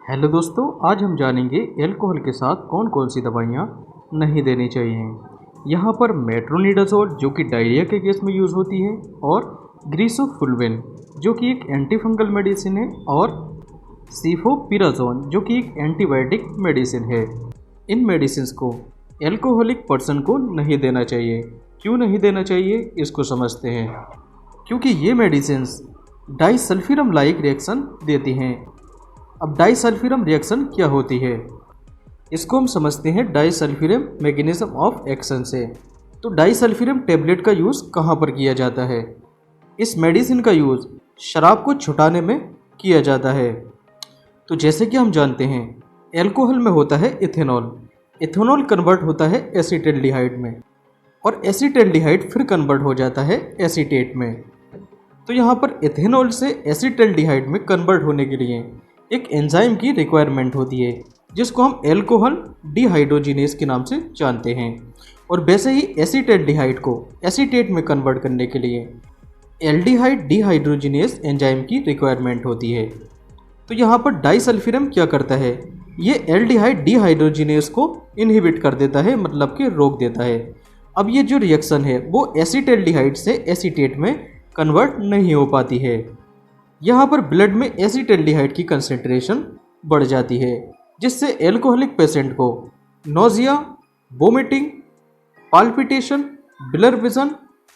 Hello दोस्तों, आज हम जानेंगे अल्कोहल के साथ कौन कौन सी दवाइयाँ नहीं देनी चाहिए। यहाँ पर मेट्रोनिडाज़ोल जो कि डायरिया के केस में यूज़ होती है, और ग्रीसोफुल्विन जो कि एक एंटीफंगल मेडिसिन है, और सीफोपिराज़ोन जो कि एक एंटीबायोटिक मेडिसिन है। इन मेडिसिन को एल्कोहलिक पर्सन को नहीं देना चाहिए। क्यों नहीं देना चाहिए, इसको समझते हैं। क्योंकि ये मेडिसिन डाइसल्फिरम लाइक रिएक्शन देती हैं। अब डाइसल्फिरम रिएक्शन क्या होती है, इसको हम समझते हैं डाइसल्फिरम मैकेनिज्म ऑफ एक्शन से। तो डाइसल्फिरम टेबलेट का यूज़ कहाँ पर किया जाता है? इस मेडिसिन का यूज़ शराब को छुटाने में किया जाता है। तो जैसे कि हम जानते हैं, एल्कोहल में होता है इथेनॉल। इथेनॉल कन्वर्ट होता है एसीटल्डिहाइड में, और एसीटल्डिहाइड फिर कन्वर्ट हो जाता है एसीटेट में। तो यहाँ पर इथेनॉल से एसीटल्डिहाइड में कन्वर्ट होने के लिए एक एंजाइम की रिक्वायरमेंट होती है, जिसको हम एल्कोहल डिहाइड्रोजिनेज के नाम से जानते हैं। और वैसे ही एसीटल्डिहाइड को एसीटेट में कन्वर्ट करने के लिए एल्डिहाइड डिहाइड्रोजिनेज एंजाइम की रिक्वायरमेंट होती है। तो यहाँ पर डाइसल्फिरम क्या करता है, ये एल्डिहाइड डिहाइड्रोजिनेज को इनहिबिट कर देता है, मतलब कि रोक देता है। अब ये जो रिएक्शन है वो एसीटल्डिहाइड से एसीटेट में कन्वर्ट नहीं हो पाती है। यहाँ पर ब्लड में एसीटल्डिहाइड की कंसेंट्रेशन बढ़ जाती है, जिससे एल्कोहलिक पेशेंट को nausea, vomiting, palpitation, blur vision,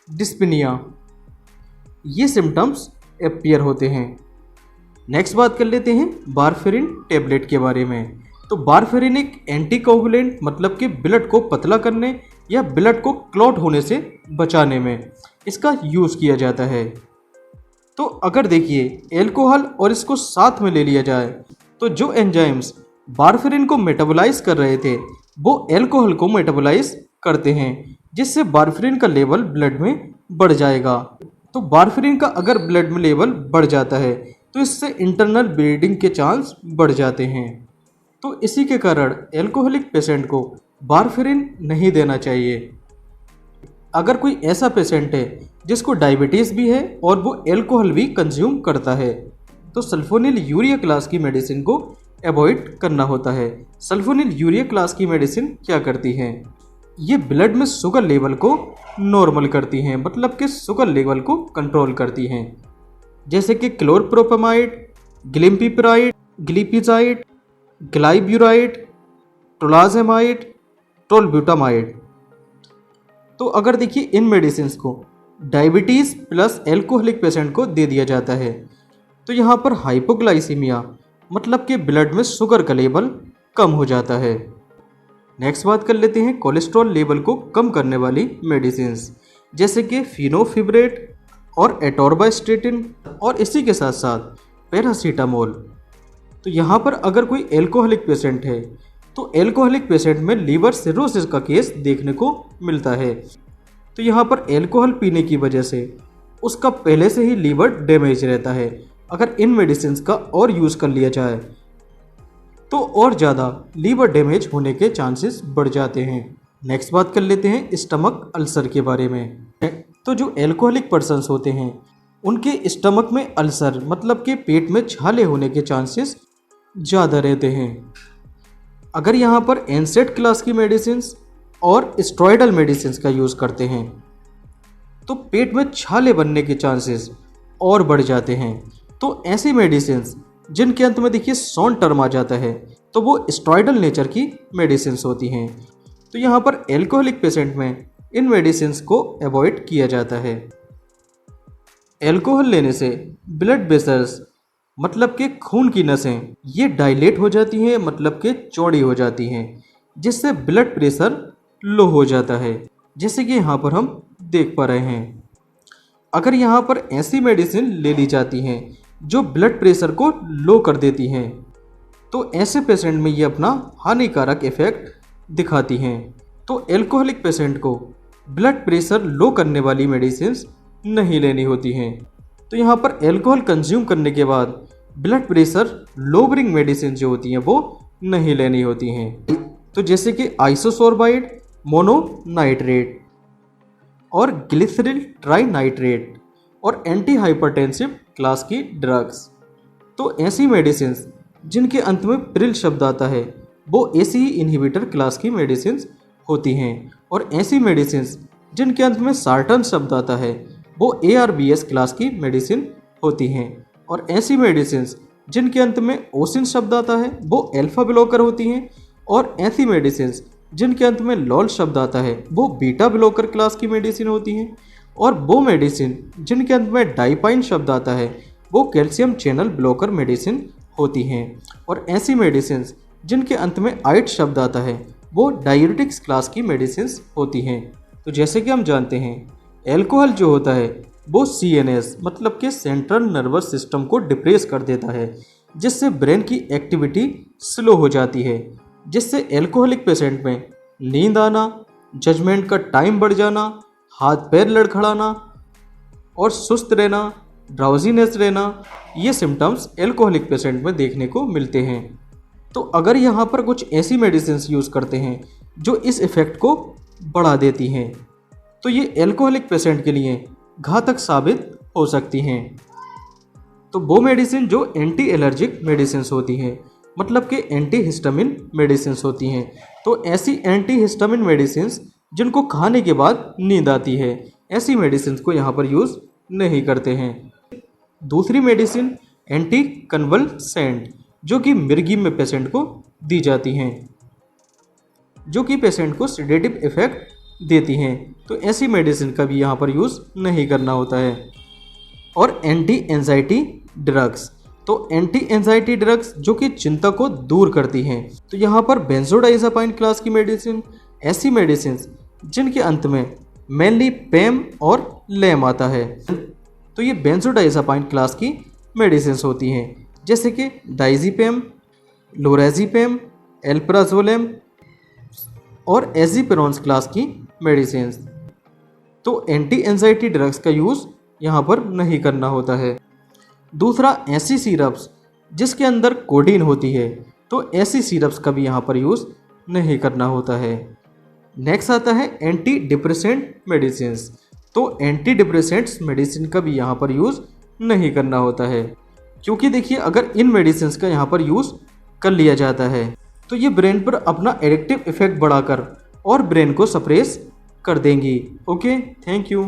dyspnoea ये सिम्टम्स अपीयर होते हैं। नेक्स्ट बात कर लेते हैं वारफेरिन टेबलेट के बारे में। तो वारफेरिन एक एंटीकोगुलेंट, मतलब कि ब्लड को पतला करने या ब्लड को क्लॉट होने से बचाने में इसका यूज़ किया जाता है। तो अगर देखिए एल्कोहल और इसको साथ में ले लिया जाए, तो जो एंजाइम्स वारफेरिन को मेटाबोलाइज कर रहे थे वो एल्कोहल को मेटाबोलाइज करते हैं, जिससे वारफेरिन का लेवल ब्लड में बढ़ जाएगा। तो वारफेरिन का अगर ब्लड में लेवल बढ़ जाता है तो इससे इंटरनल ब्लीडिंग के चांस बढ़ जाते हैं। तो इसी के कारण एल्कोहलिक पेशेंट को वारफेरिन नहीं देना चाहिए। अगर कोई ऐसा पेशेंट है जिसको डायबिटीज़ भी है और वो एल्कोहल भी कंज्यूम करता है, तो सल्फोनिल यूरिया क्लास की मेडिसिन को अवॉइड करना होता है। सल्फोनिल यूरिया क्लास की मेडिसिन क्या करती हैं, ये ब्लड में शुगर लेवल को नॉर्मल करती हैं, मतलब कि शुगर लेवल को कंट्रोल करती हैं। जैसे कि क्लोरप्रोपेमाइड, ग्लिम्पिप्राइड, ग्लिपिजाइड, ग्लाइब्यूराइड, टोलाजेमाइड, टोलब्यूटामाइड। तो अगर देखिए इन मेडिसिन को डायबिटीज़ प्लस एल्कोहलिक पेशेंट को दे दिया जाता है, तो यहाँ पर हाइपोग्लाइसीमिया, मतलब कि ब्लड में शुगर का लेवल कम हो जाता है। नेक्स्ट बात कर लेते हैं कोलेस्ट्रॉल लेवल को कम करने वाली मेडिसिन, जैसे कि फिनोफिब्रेट और एटोर्बास्टेटिन, और इसी के साथ साथ पैरासीटामोल। तो यहाँ पर अगर कोई एल्कोहलिक पेशेंट है, तो एल्कोहलिक पेशेंट में लीवर सिरोसिस का केस देखने को मिलता है। तो यहाँ पर एल्कोहल पीने की वजह से उसका पहले से ही लीवर डैमेज रहता है। अगर इन मेडिसिन का और यूज़ कर लिया जाए तो और ज़्यादा लीवर डैमेज होने के चांसेस बढ़ जाते हैं। नेक्स्ट बात कर लेते हैं स्टमक अल्सर के बारे में। तो जो एल्कोहलिक पर्सन्स होते हैं उनके स्टमक में अल्सर, मतलब कि पेट में छाले होने के चांसेस ज़्यादा रहते हैं। अगर यहाँ पर एनसेड क्लास की मेडिसिन और स्टेरॉयडल मेडिसिन का यूज़ करते हैं तो पेट में छाले बनने के चांसेस और बढ़ जाते हैं। तो ऐसी मेडिसिन जिनके अंत में देखिए सॉन टर्म आ जाता है, तो वो स्टेरॉयडल नेचर की मेडिसिन होती हैं। तो यहाँ पर एल्कोहलिक पेशेंट में इन मेडिसिन को अवॉइड किया जाता है। एल्कोहल लेने से ब्लड वेसल्स, मतलब कि खून की नसें, ये डायलेट हो जाती हैं, मतलब कि चौड़ी हो जाती हैं, जिससे ब्लड प्रेशर लो हो जाता है, जैसे कि यहाँ पर हम देख पा रहे हैं। अगर यहाँ पर ऐसी मेडिसिन ले ली जाती हैं जो ब्लड प्रेशर को लो कर देती हैं, तो ऐसे पेशेंट में ये अपना हानिकारक इफेक्ट दिखाती हैं। तो एल्कोहलिक पेशेंट को ब्लड प्रेशर लो करने वाली मेडिसिन नहीं लेनी होती हैं। तो यहाँ पर एल्कोहल कंज्यूम करने के बाद ब्लड प्रेशर लोअरिंग मेडिसिन जो होती हैं वो नहीं लेनी होती हैं। तो जैसे कि आइसोसोर्बाइड मोनोनाइट्रेट और ग्लिसरील ट्राइनाइट्रेट और एंटी हाइपरटेंसिव क्लास की ड्रग्स। तो ऐसी मेडिसिन जिनके अंत में प्रिल शब्द आता है वो एसी इनहिबिटर क्लास की मेडिसिन होती हैं। और ऐसी मेडिसिन जिनके अंत में सार्टन शब्द आता है वो ARBS क्लास की मेडिसिन होती हैं। और ऐसी मेडिसिन जिनके अंत में ओसिन शब्द आता है वो अल्फा ब्लॉकर होती हैं। और ऐसी मेडिसिन जिनके अंत में लॉल शब्द आता है वो बीटा ब्लॉकर क्लास की मेडिसिन होती हैं। और वो मेडिसिन जिनके अंत में डाइपाइन शब्द आता है वो कैल्शियम चैनल ब्लॉकर मेडिसिन होती हैं। और ऐसी मेडिसिन जिनके अंत में आइट शब्द आता है वो डायूरेटिक्स क्लास की मेडिसिन होती हैं। तो जैसे कि हम जानते हैं एल्कोहल जो होता है वो CNS मतलब कि सेंट्रल नर्वस सिस्टम को डिप्रेस कर देता है, जिससे ब्रेन की एक्टिविटी स्लो हो जाती है, जिससे एल्कोहलिक पेशेंट में नींद आना, जजमेंट का टाइम बढ़ जाना, हाथ पैर लड़खड़ाना और सुस्त रहना, ड्राउजीनेस रहना, ये सिम्टम्स एल्कोहलिक पेशेंट में देखने को मिलते हैं। तो अगर यहाँ पर कुछ ऐसी मेडिसिन यूज़ करते हैं जो इस इफ़ेक्ट को बढ़ा देती हैं तो ये एल्कोहलिक पेशेंट के लिए घातक साबित हो सकती हैं। तो वो मेडिसिन जो एंटी एलर्जिक मेडिसिन होती हैं, मतलब कि एंटी हिस्टामिन मेडिसिन होती हैं। तो ऐसी एंटी हिस्टामिन मेडिसिन जिनको खाने के बाद नींद आती है, ऐसी मेडिसिन को यहाँ पर यूज़ नहीं करते हैं। दूसरी मेडिसिन एंटी कन्वल्सेंट जो कि मिर्गी में पेशेंट को दी जाती हैं, जो कि पेशेंट को सेडेटिव इफेक्ट देती हैं। तो ऐसी मेडिसिन का भी यहाँ पर यूज़ नहीं करना होता है। और एंटी एंजाइटी ड्रग्स, तो एंटी एंजाइटी ड्रग्स जो कि चिंता को दूर करती हैं, तो यहाँ पर बेंजोडाइज़ापाइन क्लास की मेडिसिन, ऐसी मेडिसिन जिनके अंत में मेनली पैम और लैम आता है, तो ये बेंजोडाइज़ापाइन क्लास की मेडिसिन होती हैं, जैसे कि डाइज़ीपैम, लोराज़ीपैम, एल्प्राज़ोलेम और एज़िपेरोन्स क्लास की मेडिसिन। तो एंटी एंजाइटी ड्रग्स का यूज़ यहाँ पर नहीं करना होता है। दूसरा ऐसी सिरप्स जिसके अंदर कोडीन होती है, तो ऐसी सिरप्स का भी यहाँ पर यूज़ नहीं करना होता है। नेक्स्ट आता है एंटी डिप्रेसेंट मेडिसिन, तो एंटी डिप्रेसेंट्स मेडिसिन का भी यहाँ पर यूज़ नहीं करना होता है, क्योंकि देखिए अगर इन मेडिसिन का यहाँ पर यूज़ कर लिया जाता है तो ये ब्रेन पर अपना एडिक्टिव इफेक्ट बढ़ाकर और ब्रेन को सप्रेस कर देंगी। Okay, thank you.